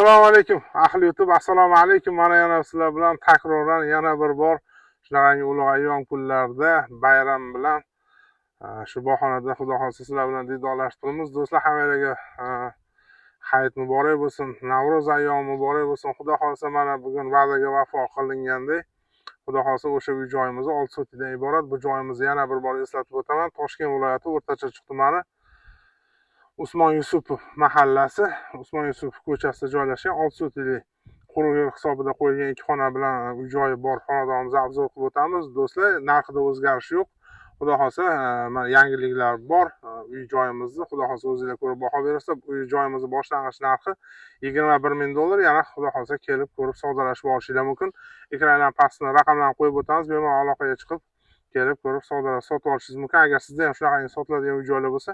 Assalomu alaykum. Ahli YouTube, assalomu alaykum. Mana yana sizlar bilan takroran yana bir bor shunaqangi ulug' ayyom kunlarda bayram bilan shu bahonada xudo xolsa sizlar bilan diydorlashib turibmiz. Do'stlar, hammalarga hayit muborak bo'lsin. Navro'z ayyomi muborak bo'lsin. Xudo xolsa mana bugun va'daga vafo qilingandek, xudo xolsa o'sha uy joyimiz 6 sotidan iborat. Bu joyimizni yana bir bor eslatib o'taman. Toshkent viloyati O'rtacha tumani Usmon Yusupov mahallasi, Usmon Yusupov ko'chasida joylashgan 6 sotili quruq yer hisobida qo'yilgan 2 xona bilan uy joyi bor xonadonimizni obzor qilib o'tamiz. Do'stlar, narxida o'zgarish yo'q. Xudo xolsa mana yangiliklar bor. Uy joyimizni xudo xolsa o'zingizlar ko'rib baho berasiz. Uy joyimizni boshlang'ich narxi $21,000. Yana xudo xolsa kelib ko'rib savdolashib olishingiz mumkin. Ekrandan pastini raqamlarni qo'yib o'tamiz. Bemalol aloqaga chiqib kelib ko'rib savdolashib sotib olishingiz mumkin. Agar sizda ham shunaqangi sotiladigan uy joylar bo'lsa,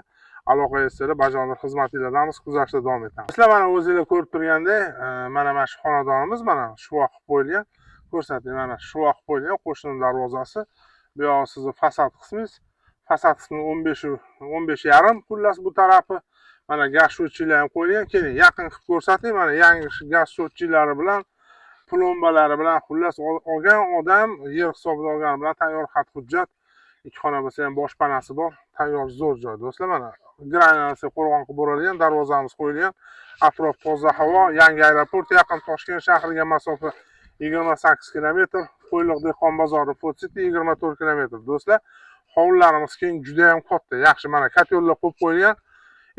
aloqa etsanglar bajonir xizmatlarimiz kuzatishda davom etamiz. Sizlar mana o'zingizlar ko'rib turgandek, mana shu xonadonimiz mana shuvoq qilib qo'yilgan. Ko'rsating, mana shuvoq qilib qo'yilgan qo'shni darvozasi. Bu yoq sizni fasad qismingiz. Fasad qismi 15,5 xullas bu tarafi. Mana gaz sho'tchilar ham qo'yilgan. Keling, yaqin qilib ko'rsating. Mana yangi gaz sho'tchilari bilan, plombalari bilan xullas olgan odam yer hisobida olgani bilan tayyor xat hujjat. 2 xona bo'lsa ham boshpanasi bor. Tayyor zo'r joy. Do'stlar, mana granasiya qo'rg'on qilib bo'ralgan, darvozamiz qo'yilgan. Atrof toza havo, yangi aeroport yaqin, Toshkent shahriga masofa 28 kilometr, Qo'yliq dehqon bozori Food City 24 kilometr. Do'stlar, hovlilarimiz keng, juda ham katta, yaxshi. Mana katyollar qo'yib qo'yilgan.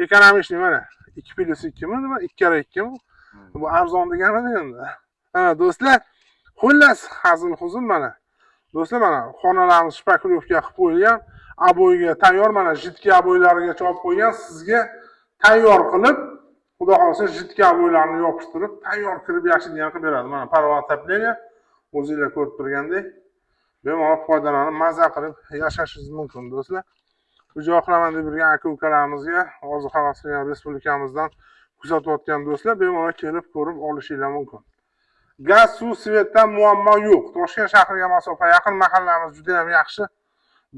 Ekonomishni mana 2+2 mi, 2x2 mi? Bu arzon degani endi. Ha, do'stlar, xullas hazil huzul mana. Do'stlar, mana xonalarimiz shpakilovka qilib qo'yilgan. Aboyga tayyor, mana jitki aboylariga olib qo'ygan. Sizga tayyor qilib, xudo xolsa jitki aboylarni yopishtirib, tayyor kirib yashaydigan qilib beradi. Mana parvo otapleniya o'zingizlar ko'rib turgandek, bemalol foydalanib, maza qilib yashashingiz mumkin, do'stlar. Bu joy qilaman deb yurgan aka-ukalarimizga, orzu havas qilgan respublikamizdan kuzatayotgan do'stlar, bemalol kelib ko'rib olishingiz mumkin. Gaz, suv, svetdan muammo yo'q. Toshkent shahriga masofa yaqin, mahallamiz juda ham yaxshi.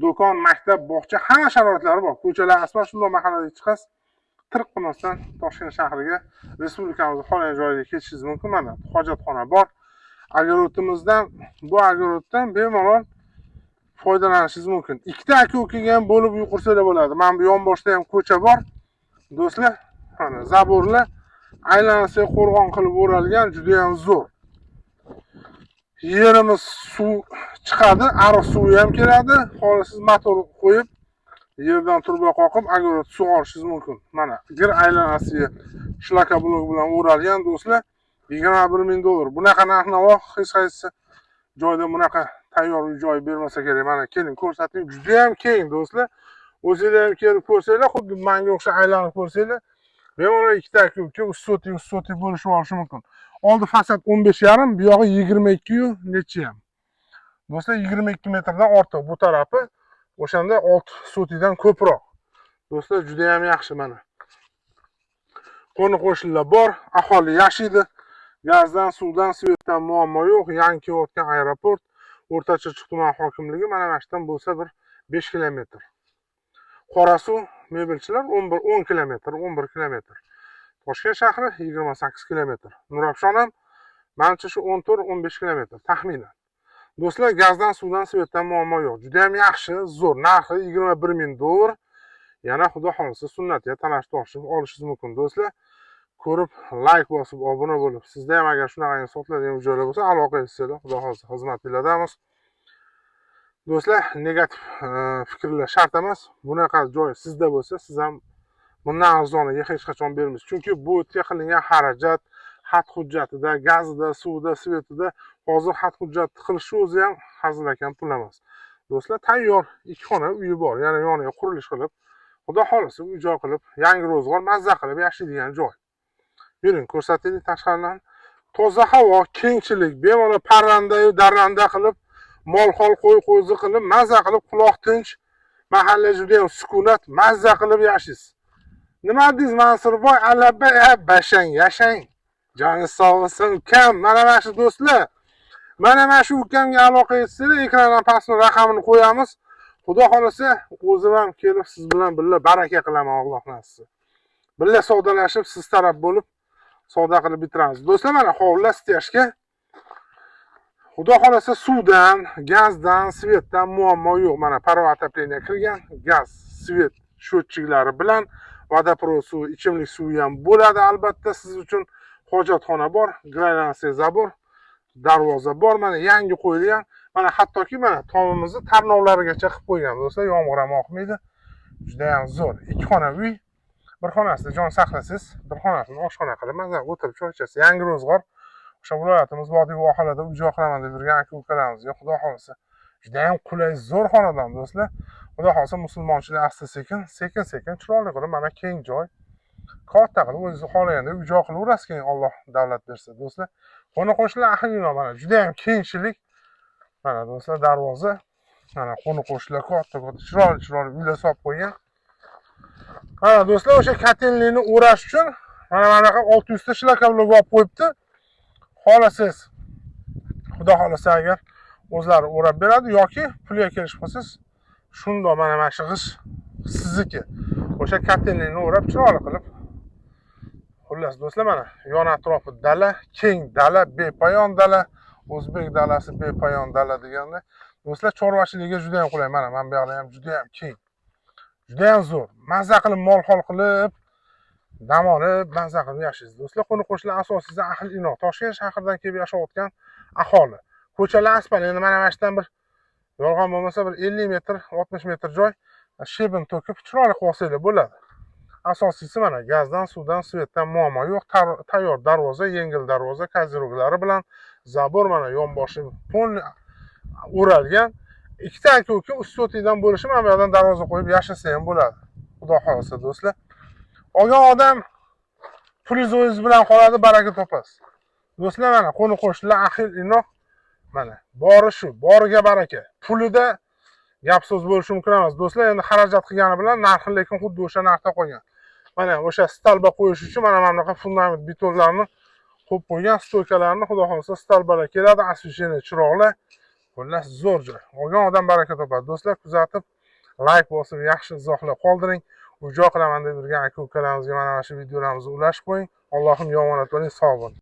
Do'kon, maktab, bog'cha, hamma sharoitlari bor. Ko'chalar asfalt, shunday mahallaga chiqasiz. Tirq qilmasdan Toshkent shahriga, respublikamizning qolgan joyiga ketishingiz mumkin. Mana hojatxona bor. Agrorodimizdan, bu agroroddan bemalol foydalanishingiz mumkin. Ikkita aka-ukaga ham bo'lib uy qursalar bo'ladi. Mana bu yonboshda ham ko'cha bor. Do'stlar, mana zaborlar aylanasiga qo'rg'on qilib o'ralgan, juda ham zo'r. Yerimiz suv chiqadi, ariq suvi ham keladi. Xohlasiz motor qo'yib, yerdan turba qoqib, agorod suv olishingiz mumkin. Mana gir aylanasiga shlaka blok bilan o'ralgan do'stlar, $21,000. Bunaqa narx-navo hech qaysi joyda bunaqa tayyor uy joy bermasa kerak. Mana keling ko'rsating, juda ham keng do'stlar. O'zingizlar ham kelib ko'rsanglar, xuddi menga o'xshab aylanib ko'rsanglar, bemalol ikkita aka-uka 3 sotik bo'lishib olishi mumkin. Oldi fasad 15,5, bu yog'i 22 necha ham. Do'stlar, 22 metrdan ortiq bu tarafi, o'shanda 6 sotikdan ko'proq. Do'stlar, juda ham yaxshi mana. Qo'ni-qo'shnilar bor, aholi yashaydi. Gazdan, suvdan, svetdan muammo yo'q. Yangi kelayotgan aeroport, O'rtacha tuman hokimligi mana mashdan bo'lsa bir 5 kilometr. Qorasuv mebelchilar 10 kilometr, 11 kilometr. Toshkent shahri 28 kilometr. Nurafshon ham menimcha shu 14-15 kilometr taxminan. Do'stlar, gazdan, suvdan, svetdan muammo yo'q. Juda ham yaxshi, zo'r. Narxi $21,000. Yana xudo xolisa sunnatiga tanashib olishingiz mumkin. Do'stlar, ko'rib, like bosib, obuna bo'lib, sizda ham agar shunaqa sotiladigan joylar bo'lsa, aloqa etsanglar, xudo xolisa xizmat beradamiz. Do'stlar, negativ fikrlar shart emas. Bunaqa joy sizda bo'lsa, siz ham bundan arzoniga hech qachon bermaysiz. Chunki bu yerga qilingan xarajat, xat hujjatida, gazida, suvida, svetida, hozir xat hujjat qilish o'zi ham hazil ekan, pul emas. Do'stlar, tayyor 2 xona uyi bor. Yana yoniga qurilish qilib, xudo xolisa uy joy qilib, yangi ro'zg'or mazza qilib yashaydigan joy. Yuring, ko'rsataylik tashqaridan. Toza havo, kengchilik, bemalol parranda-yu darranda qilib, mol-hol qo'y-qo'zi qilib, mazza qilib, quloq tinch, mahalla juda ham sukunat, mazza qilib yashaysiz. Nima deysiz Mansurboy? Albatta, bashang, yashang. Joningiz sog' bo'lsin, ukam. Mana shu do'stlar. Mana shu ukamga aloqa etsanglar, ekrandan pastni raqamini qo'yamiz. Xudo xolasa, o'zim ham kelib siz bilan birga baraka qilaman, Alloh nasib. Birga savdolashib, siz taraf bo'lib savdo qilib bitiramiz. Do'stlar, mana hovlilar steyajga. Xudo xolasa suvdan, gazdan, svetdan muammo yo'q. Mana parvo отопление kirgan, gaz, svet счетчиklari bilan vodoprovod suvi, ichimlik suvi ham bo'ladi albatta siz uchun. Hojatxona bor, granasiya zabor, darvoza bor. Mana yangi qo'yilgan. Mana hattoki mana tomimizni tarnovlarigacha qilib qo'ygan do'stlar. Yomg'ir ham oqmaydi. Juda ham zo'r. Ikki xona uy. Bir xonasida jon saqlasiz, bir xonasini oshxona qilib maza o'tirib choy ichasiz. Yangi ro'zg'or. O'sha viloyatimiz vodiy vohalarda uy-joy qilaman deb yurgan aka-ukalarimizga xudo xolasa juda ham qulay, zo'r xonadon do'stlar. Xudo xolasa musulmonchilik asta-sekin, sekin-sekin chiroyli qilib mana keng joy, katta qilib o'zingiz xohlaganda uy-joy qilaverasiz, keyin Alloh davlat bersa do'stlar. Qo'ni-qo'shnilar ahli-ino mana juda ham kengchilik. Mana do'stlar darvoza, mana qo'ni-qo'shnilar katta chiroyli uylar solib qo'ygan. Mana do'stlar, o'sha kotelnikni o'rash uchun mana bunaqa 600 ta shlakablok olib qo'yibdi. Xohlasangiz, xudo xolasa agar o'zlari o'rab beradi yoki pulga kelishib qolsangiz, shundoq mana shu g'ish sizniki. O'sha kotelnikni o'rab chiroyli qilib. Xullas do'stlar, mana yon atrofi dala, keng dala, bepoyon dala, o'zbek dalasi bepoyon dala deganda do'stlar chorvachilikka juda ham qulay. Mana bu yoqlar ham juda ham keng. Juda ham zo'r. Mazza qilib mol-hol qilib, dam olib, mazza qilib yashaysiz. Do'stlar, qo'ni-qo'shnilar asosida ahli-ino, Toshkent shahridan kelib yashayotgan aholi. Ko'chalar asfalt, endi mana shundan bir yolg'on bo'lmasa bir 50 metr, 60 metr joy shebin to'kib chiroyli qilib olsanglar bo'ladi. Asosiysi mana gazdan, suvdan, svetdan muammo yo'q. Tayyor darvoza, yengil darvoza koziroglari bilan zabor mana yonboshi polni o'ralgan. Ikkita aka-uka ustoti-dan bo'lishi, mana bu yerdan darvoza qo'yib yashasa ham bo'ladi. Xudo xolasa do'stlar. Olgan odam pulingiz o'zingiz bilan qoladi, baraka topasiz. Do'stlar, mana qo'ni-qo'shnilar ahil-inoq. Mana bori shu, boriga baraka. Pulida gap so'z bo'lishi mumkin emas. Do'stlar, endi xarajat qilgani bilan narxi lekin xuddi o'sha narxda qolgan. Mana o'sha stalba qo'yish uchun mana bunaqa fundament betonlarni qo'yib qo'ygan, stoykalarni xudo xolasa stalbalar keladi, освещение chiroqli. Xullas zo'r joy. Olgan odam baraka topadi. Do'stlar, kuzatib, like bosib, yaxshi izohlar qoldiring. Uy-joy qilaman deb yurgan aka-ukalarimizga mana shu videolarimizni ulashib qo'ying. Allohim omonat bo'ling, sog' bo'ling.